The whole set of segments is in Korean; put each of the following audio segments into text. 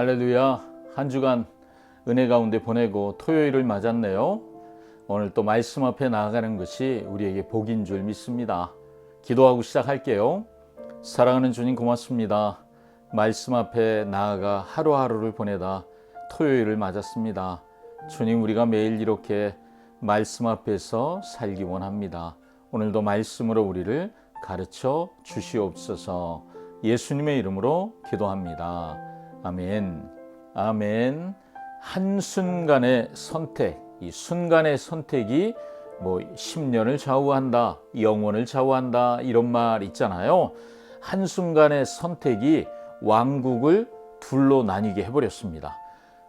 할렐루야. 한 주간 은혜 가운데 보내고 토요일을 맞았네요. 오늘 또 말씀 앞에 나아가는 것이 우리에게 복인 줄 믿습니다. 기도하고 시작할게요. 사랑하는 주님 고맙습니다. 말씀 앞에 나아가 하루하루를 보내다 토요일을 맞았습니다. 주님, 우리가 매일 이렇게 말씀 앞에서 살기 원합니다. 오늘도 말씀으로 우리를 가르쳐 주시옵소서. 예수님의 이름으로 기도합니다. 아멘. 아멘. 한순간의 선택, 이 순간의 선택이 10년을 좌우한다, 영원을 좌우한다, 이런 말 있잖아요. 한순간의 선택이 왕국을 둘로 나뉘게 해버렸습니다.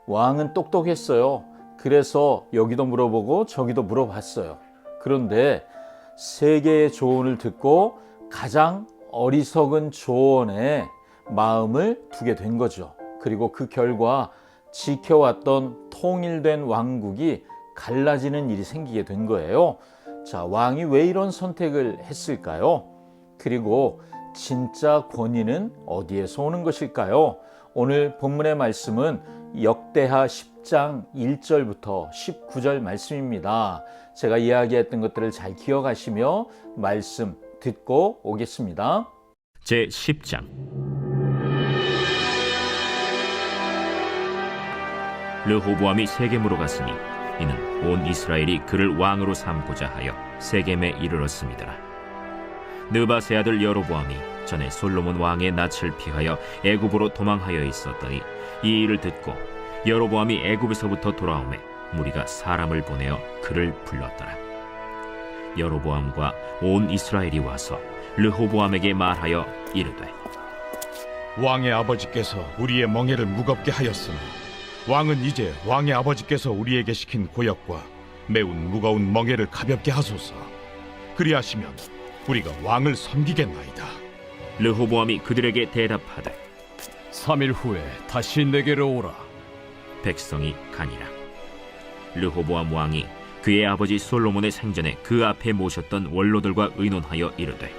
왕은 똑똑했어요. 그래서 여기도 물어보고 저기도 물어봤어요. 그런데 세 개의 조언을 듣고 가장 어리석은 조언에 마음을 두게 된 거죠. 그리고 그 결과 지켜왔던 통일된 왕국이 갈라지는 일이 생기게 된 거예요. 자, 왕이 왜 이런 선택을 했을까요? 그리고 진짜 권위는 어디에서 오는 것일까요? 오늘 본문의 말씀은 역대하 10장 1절부터 19절 말씀입니다. 제가 이야기했던 것들을 잘 기억하시며 말씀 듣고 오겠습니다. 제 10장. 르호보암이 세겜으로 갔으니 이는 온 이스라엘이 그를 왕으로 삼고자 하여 세겜에 이르렀습니다. 느바세 아들 여로보암이 전에 솔로몬 왕의 낯을 피하여 애굽으로 도망하여 있었더니 이 일을 듣고 여로보암이 애굽에서부터 돌아오매 무리가 사람을 보내어 그를 불렀더라. 여로보암과 온 이스라엘이 와서 르호보암에게 말하여 이르되, 왕의 아버지께서 우리의 멍에를 무겁게 하였으나 왕은 이제 왕의 아버지께서 우리에게 시킨 고역과 매운 무거운 멍에를 가볍게 하소서. 그리하시면 우리가 왕을 섬기겠나이다. 르호보암이 그들에게 대답하되, 3일 후에 다시 내게로 오라. 백성이 가니라. 르호보암 왕이 그의 아버지 솔로몬의 생전에 그 앞에 모셨던 원로들과 의논하여 이르되,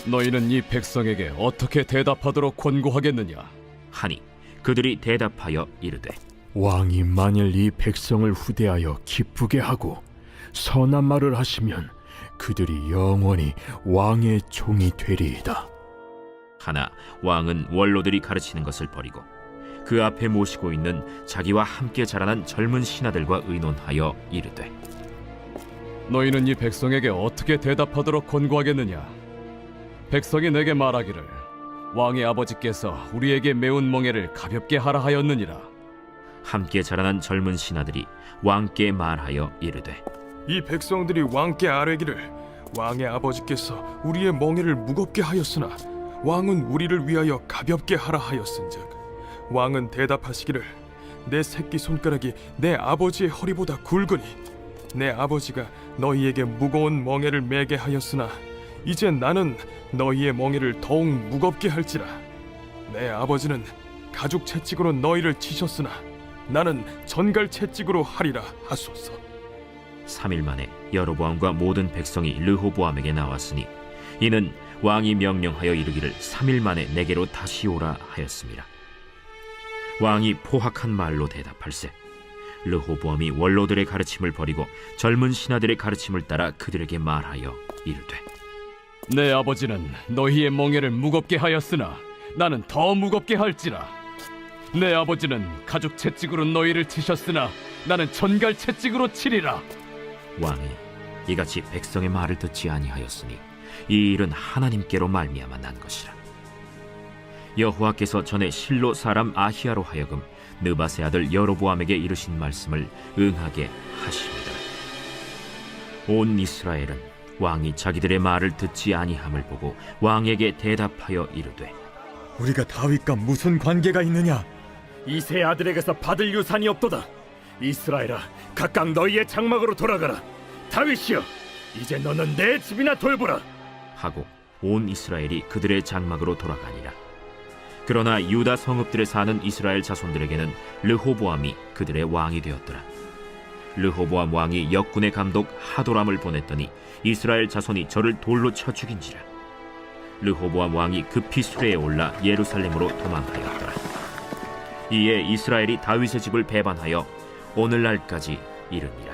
너희는 이 백성에게 어떻게 대답하도록 권고하겠느냐? 하니 그들이 대답하여 이르되, 왕이 만일 이 백성을 후대하여 기쁘게 하고 선한 말을 하시면 그들이 영원히 왕의 종이 되리이다. 하나 왕은 원로들이 가르치는 것을 버리고 그 앞에 모시고 있는 자기와 함께 자라난 젊은 신하들과 의논하여 이르되, 너희는 이 백성에게 어떻게 대답하도록 권고하겠느냐? 백성이 내게 말하기를 왕의 아버지께서 우리에게 매운 멍에를 가볍게 하라 하였느니라. 함께 자라난 젊은 신하들이 왕께 말하여 이르되, 이 백성들이 왕께 아뢰기를 왕의 아버지께서 우리의 멍에를 무겁게 하였으나 왕은 우리를 위하여 가볍게 하라 하였은즉 왕은 대답하시기를 내 새끼 손가락이 내 아버지의 허리보다 굵으니 내 아버지가 너희에게 무거운 멍에를 매게 하였으나 이제 나는 너희의 멍에를 더욱 무겁게 할지라. 내 아버지는 가죽 채찍으로 너희를 치셨으나 나는 전갈 채찍으로 하리라 하소서. 3일 만에 여로보암과 모든 백성이 르호보암에게 나왔으니 이는 왕이 명령하여 이르기를 3일 만에 내게로 다시 오라 하였습니다. 왕이 포악한 말로 대답할세 르호보암이 원로들의 가르침을 버리고 젊은 신하들의 가르침을 따라 그들에게 말하여 이르되, 내 아버지는 너희의 멍에를 무겁게 하였으나 나는 더 무겁게 할지라. 내 아버지는 가죽 채찍으로 너희를 치셨으나 나는 전갈 채찍으로 치리라. 왕이 이같이 백성의 말을 듣지 아니하였으니 이 일은 하나님께로 말미암아 난 것이라. 여호와께서 전에 실로 사람 아히야로 하여금 느바세 아들 여로보암에게 이르신 말씀을 응하게 하십니다. 온 이스라엘은 왕이 자기들의 말을 듣지 아니함을 보고 왕에게 대답하여 이르되, 우리가 다윗과 무슨 관계가 있느냐? 이세 아들에게서 받을 유산이 없도다. 이스라엘아, 각각 너희의 장막으로 돌아가라. 다윗이여, 이제 너는 내 집이나 돌보라. 하고 온 이스라엘이 그들의 장막으로 돌아가니라. 그러나 유다 성읍들에 사는 이스라엘 자손들에게는 르호보암이 그들의 왕이 되었더라. 르호보암 왕이 역군의 감독 하도람을 보냈더니 이스라엘 자손이 저를 돌로 쳐 죽인지라. 르호보암 왕이 급히 수레에 올라 예루살렘으로 도망하였더라. 이에 이스라엘이 다윗의 집을 배반하여 오늘날까지 이르니라.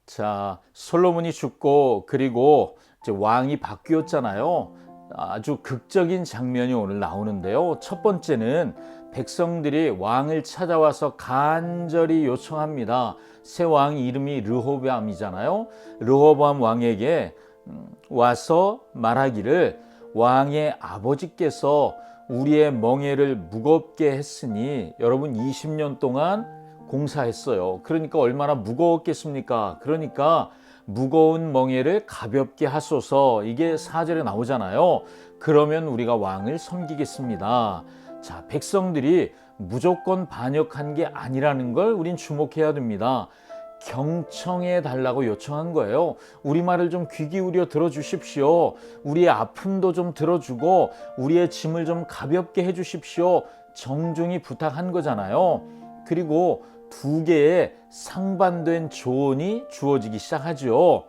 자, 솔로몬이 죽고 그리고 이제 왕이 바뀌었잖아요. 아주 극적인 장면이 오늘 나오는데요. 첫 번째는 백성들이 왕을 찾아와서 간절히 요청합니다. 새 왕 이름이 르호보암이잖아요. 르호보암 왕에게 와서 말하기를 왕의 아버지께서 우리의 멍에를 무겁게 했으니, 여러분 20년 동안 공사했어요. 그러니까 얼마나 무거웠겠습니까? 그러니까 무거운 멍에를 가볍게 하소서, 이게 4절에 나오잖아요. 그러면 우리가 왕을 섬기겠습니다. 자, 백성들이 무조건 반역한 게 아니라는 걸 우린 주목해야 됩니다. 경청해 달라고 요청한 거예요. 우리 말을 좀 귀 기울여 들어주십시오. 우리의 아픔도 좀 들어주고 우리의 짐을 좀 가볍게 해주십시오. 정중히 부탁한 거잖아요. 그리고 2개의 상반된 조언이 주어지기 시작하죠.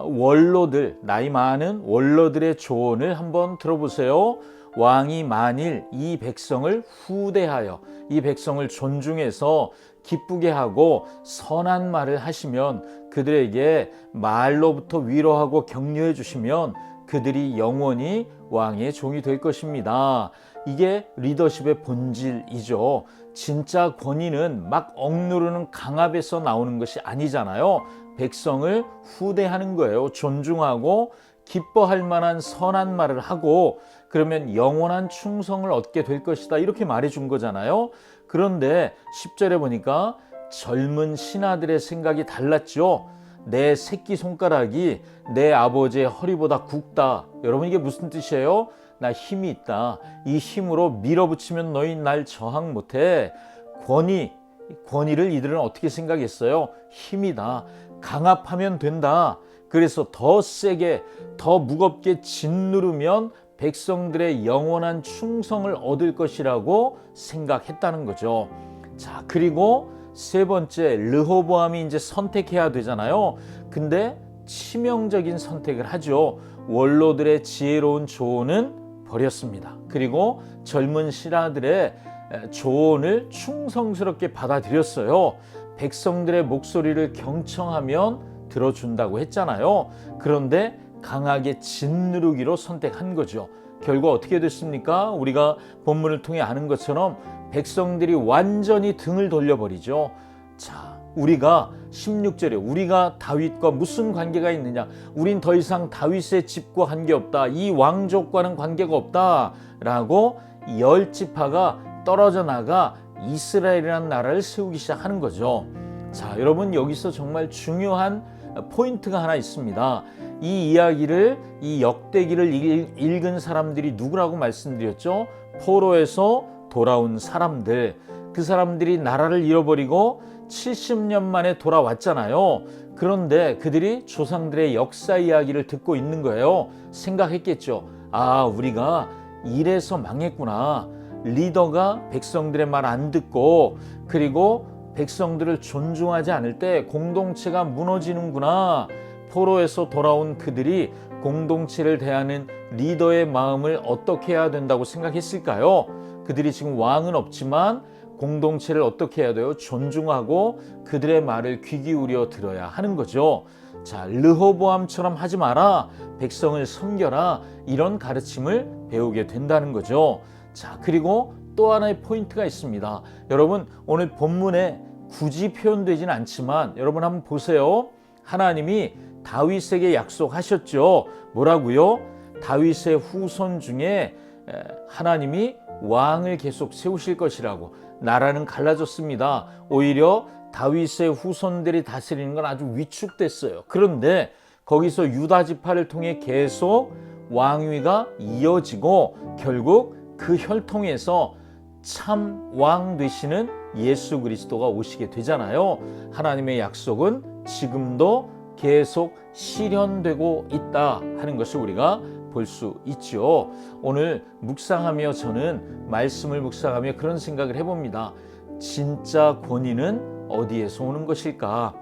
원로들, 나이 많은 원로들의 조언을 한번 들어보세요. 왕이 만일 이 백성을 후대하여, 이 백성을 존중해서 기쁘게 하고 선한 말을 하시면, 그들에게 말로부터 위로하고 격려해 주시면 그들이 영원히 왕의 종이 될 것입니다. 이게 리더십의 본질이죠. 진짜 권위는 막 억누르는 강압에서 나오는 것이 아니잖아요. 백성을 후대하는 거예요. 존중하고 기뻐할 만한 선한 말을 하고, 그러면 영원한 충성을 얻게 될 것이다, 이렇게 말해준 거잖아요. 그런데 10절에 보니까 젊은 신하들의 생각이 달랐죠. 내 새끼손가락이 내 아버지의 허리보다 굵다. 여러분, 이게 무슨 뜻이에요? 나 힘이 있다. 이 힘으로 밀어붙이면 너희 날 저항 못해. 권위를 이들은 어떻게 생각했어요? 힘이다. 강압하면 된다. 그래서 더 세게, 더 무겁게 짓누르면 백성들의 영원한 충성을 얻을 것이라고 생각했다는 거죠. 자, 그리고 세 번째, 르호보암이 이제 선택해야 되잖아요. 근데 치명적인 선택을 하죠. 원로들의 지혜로운 조언은 버렸습니다. 그리고 젊은 신하들의 조언을 충성스럽게 받아들였어요. 백성들의 목소리를 경청하면 들어준다고 했잖아요. 그런데 강하게 짓누르기로 선택한 거죠. 결과 어떻게 됐습니까? 우리가 본문을 통해 아는 것처럼 백성들이 완전히 등을 돌려버리죠. 자, 우리가 16절에 우리가 다윗과 무슨 관계가 있느냐? 우린 더 이상 다윗의 집과 관계없다. 이 왕족과는 관계가 없다. 라고 10지파가 떨어져 나가 이스라엘이라는 나라를 세우기 시작하는 거죠. 자, 여러분, 여기서 정말 중요한 포인트가 하나 있습니다. 이 이야기를, 이 역대기를 읽은 사람들이 누구라고 말씀드렸죠? 포로에서 돌아온 사람들. 그 사람들이 나라를 잃어버리고 70년 만에 돌아왔잖아요. 그런데 그들이 조상들의 역사 이야기를 듣고 있는 거예요. 생각했겠죠. 아, 우리가 이래서 망했구나. 리더가 백성들의 말 안 듣고, 그리고 백성들을 존중하지 않을 때 공동체가 무너지는구나. 포로에서 돌아온 그들이 공동체를 대하는 리더의 마음을 어떻게 해야 된다고 생각했을까요? 그들이 지금 왕은 없지만 공동체를 어떻게 해야 돼요? 존중하고 그들의 말을 귀 기울여 들어야 하는 거죠. 자, 르호보암처럼 하지 마라. 백성을 섬겨라. 이런 가르침을 배우게 된다는 거죠. 자, 그리고 또 하나의 포인트가 있습니다. 여러분, 오늘 본문에 굳이 표현되진 않지만 여러분 한번 보세요. 하나님이 다윗에게 약속하셨죠. 뭐라고요? 다윗의 후손 중에 하나님이 왕을 계속 세우실 것이라고. 나라는 갈라졌습니다. 오히려 다윗의 후손들이 다스리는 건 아주 위축됐어요. 그런데 거기서 유다 지파를 통해 계속 왕위가 이어지고 결국 그 혈통에서 참 왕 되시는 예수 그리스도가 오시게 되잖아요. 하나님의 약속은 지금도 계속 실현되고 있다 하는 것을 우리가 볼 수 있죠. 오늘 묵상하며 저는 말씀을 묵상하며 그런 생각을 해봅니다. 진짜 권위는 어디에서 오는 것일까?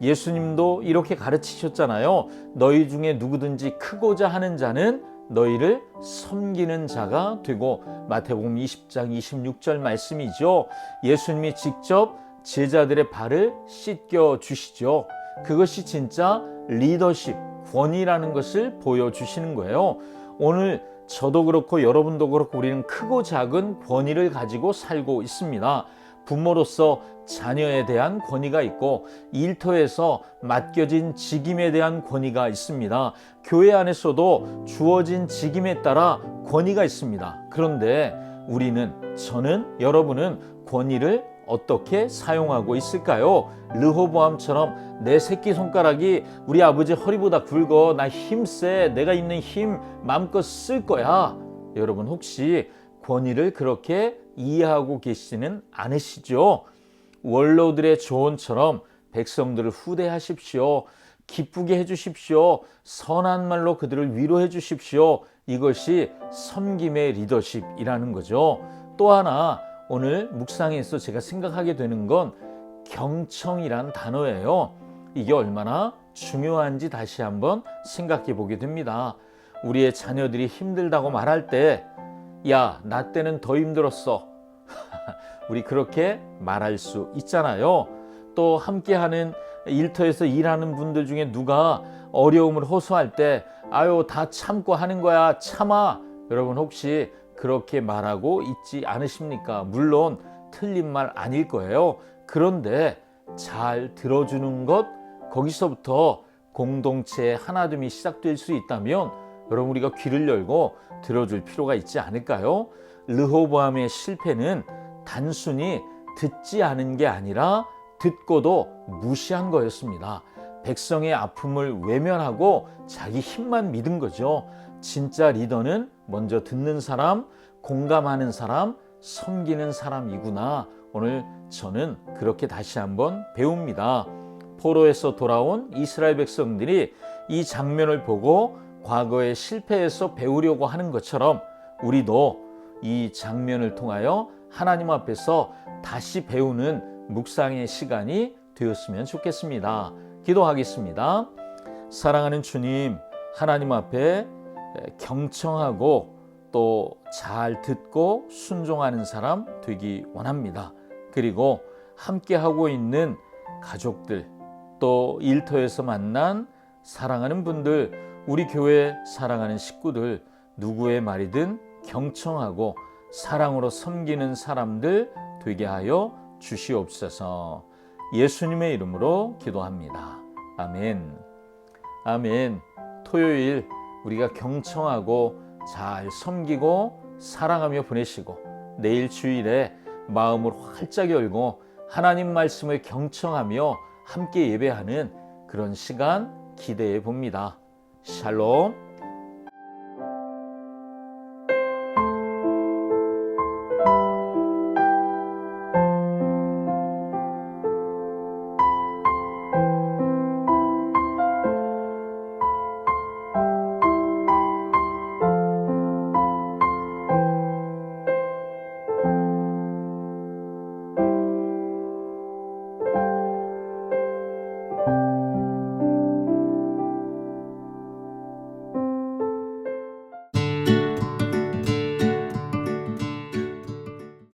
예수님도 이렇게 가르치셨잖아요. 너희 중에 누구든지 크고자 하는 자는 너희를 섬기는 자가 되고, 마태복음 20장 26절 말씀이죠. 예수님이 직접 제자들의 발을 씻겨 주시죠. 그것이 진짜 리더십, 권위라는 것을 보여주시는 거예요. 오늘 저도 그렇고 여러분도 그렇고 우리는 크고 작은 권위를 가지고 살고 있습니다. 부모로서 자녀에 대한 권위가 있고, 일터에서 맡겨진 직임에 대한 권위가 있습니다. 교회 안에서도 주어진 직임에 따라 권위가 있습니다. 그런데 우리는, 저는, 여러분은 권위를 어떻게 사용하고 있을까요? 르호보암처럼 내 새끼손가락이 우리 아버지 허리보다 굵어, 나 힘세, 내가 있는 힘 마음껏 쓸 거야. 여러분 혹시 권위를 그렇게 이해하고 계시지는 않으시죠? 원로들의 조언처럼 백성들을 후대하십시오. 기쁘게 해주십시오. 선한 말로 그들을 위로해 주십시오. 이것이 섬김의 리더십이라는 거죠. 또 하나, 오늘 묵상에서 제가 생각하게 되는 건 경청이란 단어예요. 이게 얼마나 중요한지 다시 한번 생각해 보게 됩니다. 우리의 자녀들이 힘들다고 말할 때, 야, 나 때는 더 힘들었어. 우리 그렇게 말할 수 있잖아요. 또 함께하는 일터에서 일하는 분들 중에 누가 어려움을 호소할 때, 아유, 다 참고 하는 거야, 참아. 여러분 혹시 그렇게 말하고 있지 않으십니까? 물론 틀린 말 아닐 거예요. 그런데 잘 들어주는 것, 거기서부터 공동체의 하나됨이 시작될 수 있다면 여러분 우리가 귀를 열고 들어줄 필요가 있지 않을까요? 르호보암의 실패는 단순히 듣지 않은 게 아니라 듣고도 무시한 거였습니다. 백성의 아픔을 외면하고 자기 힘만 믿은 거죠. 진짜 리더는 먼저 듣는 사람, 공감하는 사람, 섬기는 사람이구나. 오늘 저는 그렇게 다시 한번 배웁니다. 포로에서 돌아온 이스라엘 백성들이 이 장면을 보고 과거의 실패에서 배우려고 하는 것처럼 우리도 이 장면을 통하여 하나님 앞에서 다시 배우는 묵상의 시간이 되었으면 좋겠습니다. 기도하겠습니다. 사랑하는 주님, 하나님 앞에 경청하고 또 잘 듣고 순종하는 사람 되기 원합니다. 그리고 함께하고 있는 가족들, 또 일터에서 만난 사랑하는 분들, 우리 교회 사랑하는 식구들, 누구의 말이든 경청하고 사랑으로 섬기는 사람들 되게 하여 주시옵소서. 예수님의 이름으로 기도합니다. 아멘. 아멘. 토요일 우리가 경청하고 잘 섬기고 사랑하며 보내시고, 내일 주일에 마음을 활짝 열고 하나님 말씀을 경청하며 함께 예배하는 그런 시간 기대해 봅니다. 샬롬.